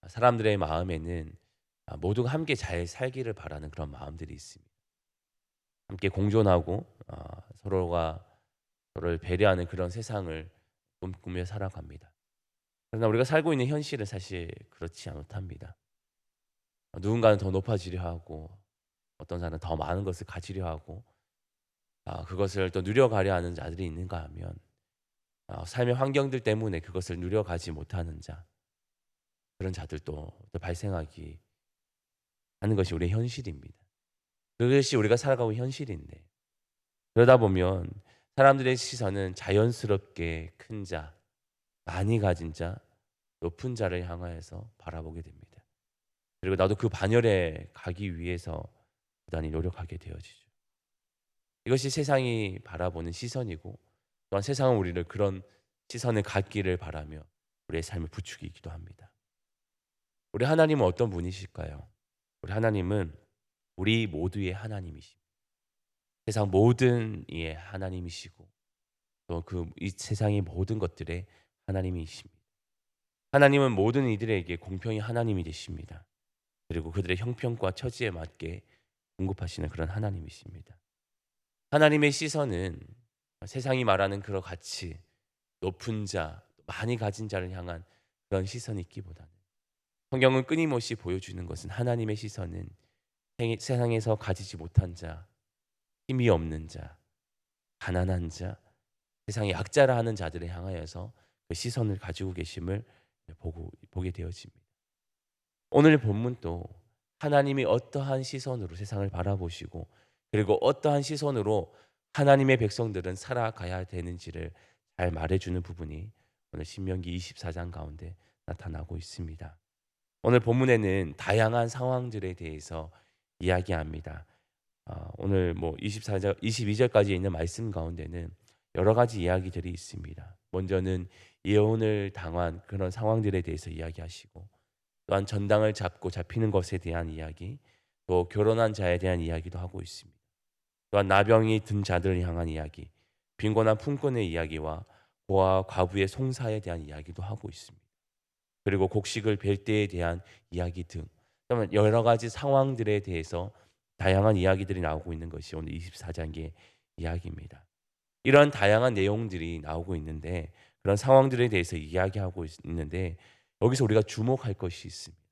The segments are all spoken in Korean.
사람들의 마음에는 모두가 함께 잘 살기를 바라는 그런 마음들이 있습니다. 함께 공존하고 서로가 서로를 배려하는 그런 세상을 꿈꾸며 살아갑니다. 그러나 우리가 살고 있는 현실은 사실 그렇지 않답니다. 누군가는 더 높아지려 하고 어떤 사람은 더 많은 것을 가지려 하고 그것을 또 누려가려 하는 자들이 있는가 하면 삶의 환경들 때문에 그것을 누려가지 못하는 자, 그런 자들도 또 발생하기 하는 것이 우리의 현실입니다. 그것이 우리가 살아가고 있는 현실인데, 그러다 보면 사람들의 시선은 자연스럽게 큰 자, 많이 가진 자, 높은 자를 향하여서 바라보게 됩니다. 그리고 나도 그 반열에 가기 위해서 부단히 노력하게 되어지죠. 이것이 세상이 바라보는 시선이고, 또한 세상은 우리를 그런 시선을 갖기를 바라며 우리의 삶을 부추기기도 합니다. 우리 하나님은 어떤 분이실까요? 우리 하나님은 우리 모두의 하나님이십니다. 세상 모든 이의 하나님이시고, 또 그 이 세상의 모든 것들의 하나님이십니다. 하나님은 모든 이들에게 공평히 하나님이 되십니다. 그리고 그들의 형편과 처지에 맞게 공급하시는 그런 하나님이십니다. 하나님의 시선은 세상이 말하는 그런 가치, 높은 자, 많이 가진 자를 향한 그런 시선이 있기보다는, 성경은 끊임없이 보여주는 것은 하나님의 시선은 세상에서 가지지 못한 자, 힘이 없는 자, 가난한 자, 세상의 약자라 하는 자들을 향하여서 그 시선을 가지고 계심을 보게 되어집니다. 오늘 본문도 하나님이 어떠한 시선으로 세상을 바라보시고, 그리고 어떠한 시선으로 하나님의 백성들은 살아가야 되는지를 잘 말해주는 부분이 오늘 신명기 24장 가운데 나타나고 있습니다. 오늘 본문에는 다양한 상황들에 대해서 이야기합니다. 오늘 24절, 22절까지 있는 말씀 가운데는 여러 가지 이야기들이 있습니다. 먼저는 예언을 당한 그런 상황들에 대해서 이야기하시고, 또한 전당을 잡고 잡히는 것에 대한 이야기, 또 결혼한 자에 대한 이야기도 하고 있습니다. 또한 나병이 든 자들을 향한 이야기, 빈곤한 품꾼의 이야기와 고아와 과부의 송사에 대한 이야기도 하고 있습니다. 그리고 곡식을 벨 때에 대한 이야기 등, 그러면 여러 가지 상황들에 대해서 다양한 이야기들이 나오고 있는 것이 오늘 24장의 이야기입니다. 이런 다양한 내용들이 나오고 있는데, 그런 상황들에 대해서 이야기하고 있는데, 여기서 우리가 주목할 것이 있습니다.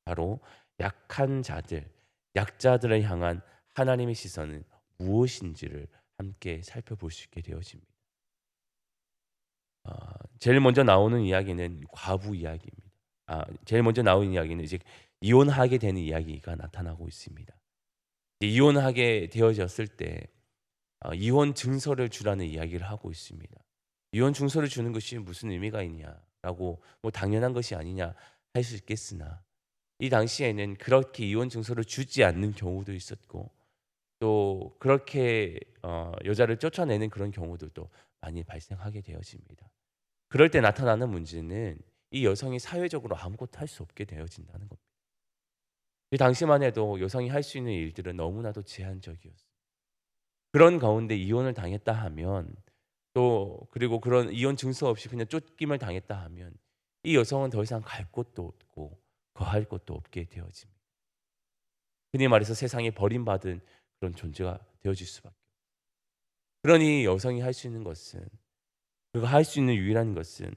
바로 약한 자들, 약자들을 향한 하나님의 시선은 무엇인지를 함께 살펴볼 수 있게 되어집니다. 제일 먼저 나오는 이야기는 과부 이야기입니다. 제일 먼저 나오는 이야기는 이제 이혼하게 되는 이야기가 나타나고 있습니다. 이혼하게 되어졌을 때 이혼 증서를 주라는 이야기를 하고 있습니다. 이혼 증서를 주는 것이 무슨 의미가 있냐라고, 당연한 것이 아니냐 할 수 있겠으나, 이 당시에는 그렇게 이혼 증서를 주지 않는 경우도 있었고, 또 그렇게 여자를 쫓아내는 그런 경우들도 많이 발생하게 되어집니다. 그럴 때 나타나는 문제는 이 여성이 사회적으로 아무것도 할 수 없게 되어진다는 겁니다. 이 당시만 해도 여성이 할 수 있는 일들은 너무나도 제한적이었어요. 그런 가운데 이혼을 당했다 하면, 또 그리고 그런 이혼 증서 없이 그냥 쫓김을 당했다 하면, 이 여성은 더 이상 갈 곳도 없고 거할 곳도 없게 되어집니다. 흔히 말해서 세상에 버림받은 그런 존재가 되어질 수밖에. 그러니 여성이 할 수 있는 것은, 그가 할 수 있는 유일한 것은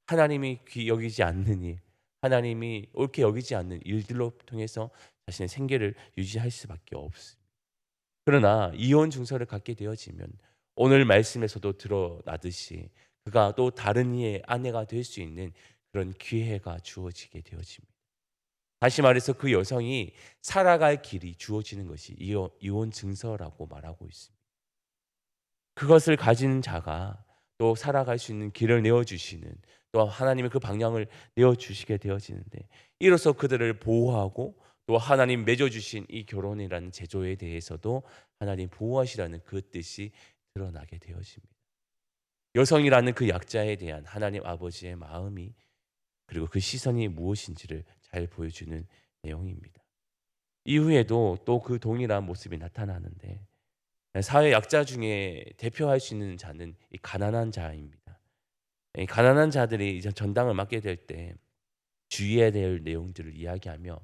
하나님이 귀 여기지 않는 일, 하나님이 옳게 여기지 않는 일들로 통해서 자신의 생계를 유지할 수밖에 없습니다. 그러나 이혼 증서를 갖게 되어지면 오늘 말씀에서도 드러나듯이 그가 또 다른 이의 아내가 될 수 있는 그런 기회가 주어지게 되어집니다. 다시 말해서 그 여성이 살아갈 길이 주어지는 것이 이혼 증서라고 말하고 있습니다. 그것을 가진 자가 또 살아갈 수 있는 길을 내어주시는, 또 하나님의 그 방향을 내어주시게 되어지는데, 이로써 그들을 보호하고 또 하나님 맺어주신 이 결혼이라는 제도에 대해서도 하나님 보호하시라는 그 뜻이 드러나게 되어집니다. 여성이라는 그 약자에 대한 하나님 아버지의 마음이, 그리고 그 시선이 무엇인지를 잘 보여주는 내용입니다. 이후에도 또 그 동일한 모습이 나타나는데, 사회 약자 중에 대표할 수 있는 자는 이 가난한 자입니다. 이 가난한 자들이 이제 전당을 맡게 될 때 주의해야 될 내용들을 이야기하며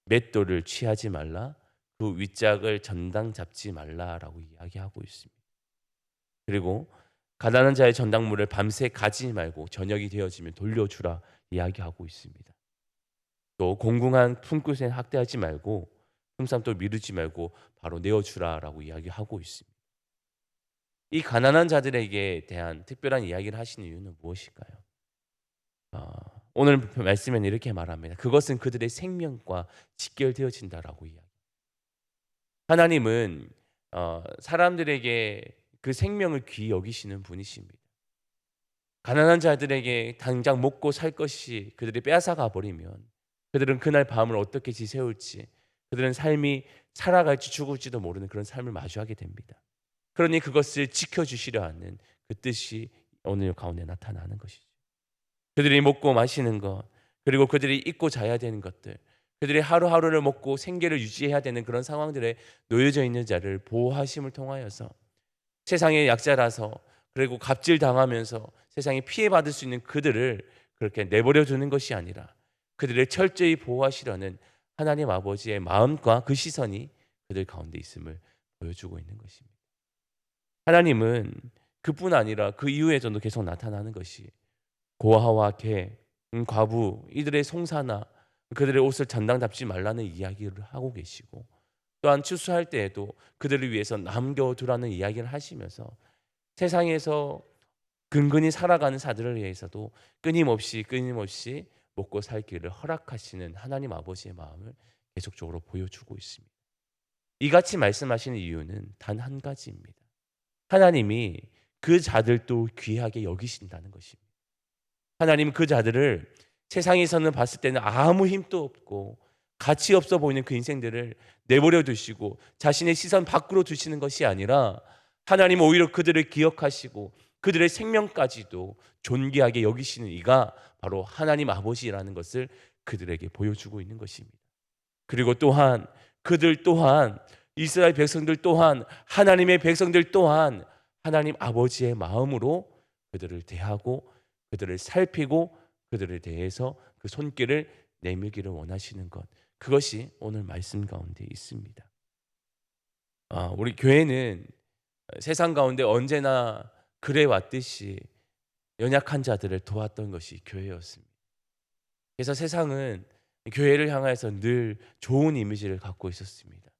맷돌을 취하지 말라, 그 윗짝을 전당 잡지 말라라고 이야기하고 있습니다. 그리고 가난한 자의 전당물을 밤새 가지지 말고 저녁이 되어지면 돌려주라 이야기하고 있습니다. 또 공궁한 품꾼에 학대하지 말고 흠삼도 미루지 말고 바로 내어주라라고 이야기하고 있습니다. 이 가난한 자들에게 대한 특별한 이야기를 하시는 이유는 무엇일까요? 오늘 말씀에는 이렇게 말합니다. 그것은 그들의 생명과 직결되어진다라고 이야기. 하나님은 사람들에게 그 생명을 귀히 여기시는 분이십니다. 가난한 자들에게 당장 먹고 살 것이 그들이 빼앗아가 버리면 그들은 그날 밤을 어떻게 지새울지, 그들은 삶이 살아갈지 죽을지도 모르는 그런 삶을 마주하게 됩니다. 그러니 그것을 지켜주시려 하는 그 뜻이 오늘 가운데 나타나는 것이죠. 그들이 먹고 마시는 것, 그리고 그들이 입고 자야 되는 것들, 그들이 하루하루를 먹고 생계를 유지해야 되는 그런 상황들에 놓여져 있는 자를 보호하심을 통하여서 세상의 약자라서, 그리고 갑질 당하면서 세상에 피해받을 수 있는 그들을 그렇게 내버려 두는 것이 아니라 그들을 철저히 보호하시려는 하나님 아버지의 마음과 그 시선이 그들 가운데 있음을 보여주고 있는 것입니다. 하나님은 그뿐 아니라 그 이후에도 계속 나타나는 것이 고아와 개, 과부 이들의 송사나 그들의 옷을 전당 잡지 말라는 이야기를 하고 계시고, 또한 추수할 때에도 그들을 위해서 남겨두라는 이야기를 하시면서 세상에서 근근히 살아가는 자들을 위해서도 끊임없이 먹고 살 길을 허락하시는 하나님 아버지의 마음을 계속적으로 보여주고 있습니다. 이같이 말씀하시는 이유는 단 한 가지입니다. 하나님이 그 자들도 귀하게 여기신다는 것입니다. 하나님은 그 자들을 세상에서는 봤을 때는 아무 힘도 없고 가치 없어 보이는 그 인생들을 내버려 두시고 자신의 시선 밖으로 두시는 것이 아니라, 하나님은 오히려 그들을 기억하시고 그들의 생명까지도 존귀하게 여기시는 이가 바로 하나님 아버지라는 것을 그들에게 보여주고 있는 것입니다. 그리고 또한 그들 또한, 이스라엘 백성들 또한, 하나님의 백성들 또한 하나님 아버지의 마음으로 그들을 대하고 그들을 살피고 그들에 대해서 그 손길을 내밀기를 원하시는 것, 그것이 오늘 말씀 가운데 있습니다. 우리 교회는 세상 가운데 언제나 그래 왔듯이 연약한 자들을 도왔던 것이 교회였습니다. 그래서 세상은 교회를 향해서 늘 좋은 이미지를 갖고 있었습니다.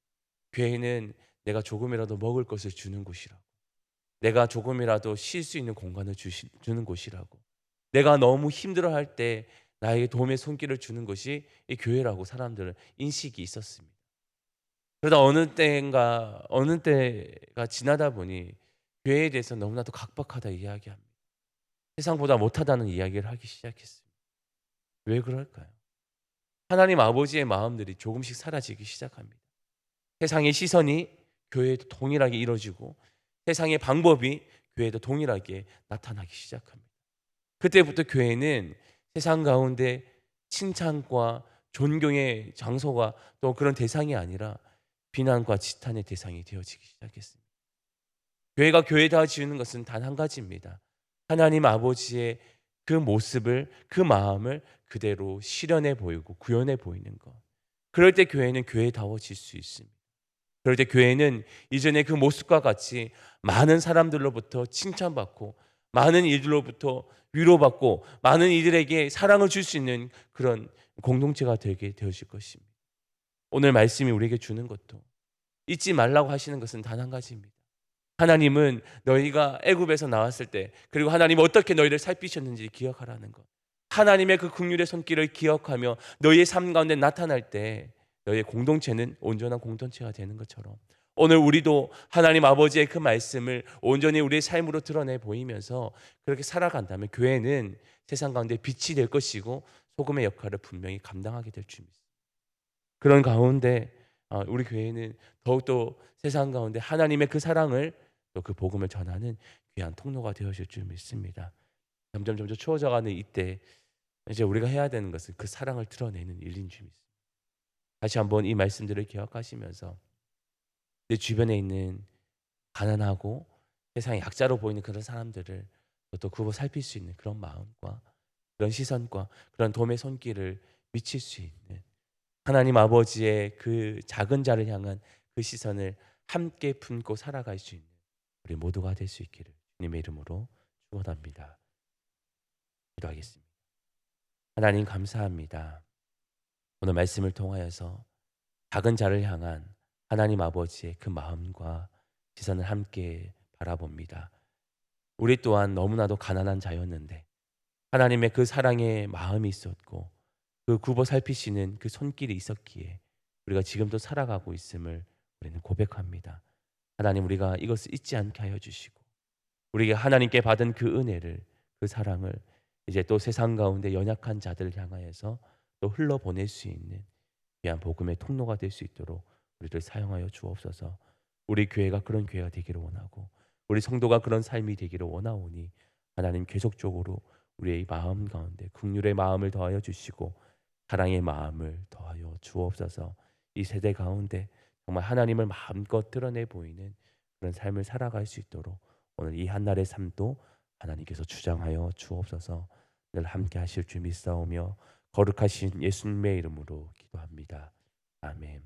교회는 내가 조금이라도 먹을 것을 주는 곳이라고, 내가 조금이라도 쉴 수 있는 공간을 주는 곳이라고, 내가 너무 힘들어할 때 나에게 도움의 손길을 주는 것이 이 교회라고 사람들은 인식이 있었습니다. 그러다 어느 때가 지나다 보니 교회에 대해서 너무나도 각박하다 이야기합니다. 세상보다 못하다는 이야기를 하기 시작했습니다. 왜 그럴까요? 하나님 아버지의 마음들이 조금씩 사라지기 시작합니다. 세상의 시선이 교회에도 동일하게 이루어지고 세상의 방법이 교회에도 동일하게 나타나기 시작합니다. 그때부터 교회는 세상 가운데 칭찬과 존경의 장소가 또 그런 대상이 아니라 비난과 지탄의 대상이 되어지기 시작했습니다. 교회가 교회다 지우는 것은 단 한 가지입니다. 하나님 아버지의 그 모습을, 그 마음을 그대로 실현해 보이고 구현해 보이는 것. 그럴 때 교회는 교회다워질 수 있습니다. 그럴 때 교회는 이전의 그 모습과 같이 많은 사람들로부터 칭찬받고 많은 이들로부터 위로받고 많은 이들에게 사랑을 줄 수 있는 그런 공동체가 되게 되어질 것입니다. 오늘 말씀이 우리에게 주는 것도, 잊지 말라고 하시는 것은 단 한 가지입니다. 하나님은 너희가 애굽에서 나왔을 때, 그리고 하나님이 어떻게 너희를 살피셨는지 기억하라는 것. 하나님의 그 긍휼의 손길을 기억하며 너희의 삶 가운데 나타날 때 너희의 공동체는 온전한 공동체가 되는 것처럼, 오늘 우리도 하나님 아버지의 그 말씀을 온전히 우리의 삶으로 드러내 보이면서 그렇게 살아간다면 교회는 세상 가운데 빛이 될 것이고 소금의 역할을 분명히 감당하게 될 줄 믿습니다. 그런 가운데 우리 교회는 더욱더 세상 가운데 하나님의 그 사랑을, 또 그 복음을 전하는 귀한 통로가 되어질 줄 믿습니다. 점점 추워져가는 이때 이제 우리가 해야 되는 것은 그 사랑을 드러내는 일인 줄 믿습니다. 다시 한번 이 말씀들을 기억하시면서 내 주변에 있는 가난하고 세상에 약자로 보이는 그런 사람들을 또 굽어 살필 수 있는 그런 마음과 그런 시선과 그런 도움의 손길을 미칠 수 있는 하나님 아버지의 그 작은 자를 향한 그 시선을 함께 품고 살아갈 수 있는 우리 모두가 될 수 있기를 주님의 이름으로 축원합니다. 기도하겠습니다. 하나님 감사합니다. 오늘 말씀을 통하여서 작은 자를 향한 하나님 아버지의 그 마음과 시선을 함께 바라봅니다. 우리 또한 너무나도 가난한 자였는데 하나님의 그 사랑의 마음이 있었고 그 굽어 살피시는 그 손길이 있었기에 우리가 지금도 살아가고 있음을 우리는 고백합니다. 하나님 우리가 이것을 잊지 않게 하여 주시고 우리가 하나님께 받은 그 은혜를 그 사랑을 이제 또 세상 가운데 연약한 자들을 향하여서 또 흘러보낼 수 있는 귀한 복음의 통로가 될 수 있도록 우리를 사용하여 주옵소서. 우리 교회가 그런 교회가 되기를 원하고 우리 성도가 그런 삶이 되기를 원하오니 하나님 계속적으로 우리의 마음 가운데 긍휼의 마음을 더하여 주시고 사랑의 마음을 더하여 주옵소서. 이 세대 가운데 정말 하나님을 마음껏 드러내 보이는 그런 삶을 살아갈 수 있도록 오늘 이 한날의 삶도 하나님께서 주장하여 주옵소서. 늘 함께 하실 줄 믿사오며 거룩하신 예수님의 이름으로 기도합니다. 아멘.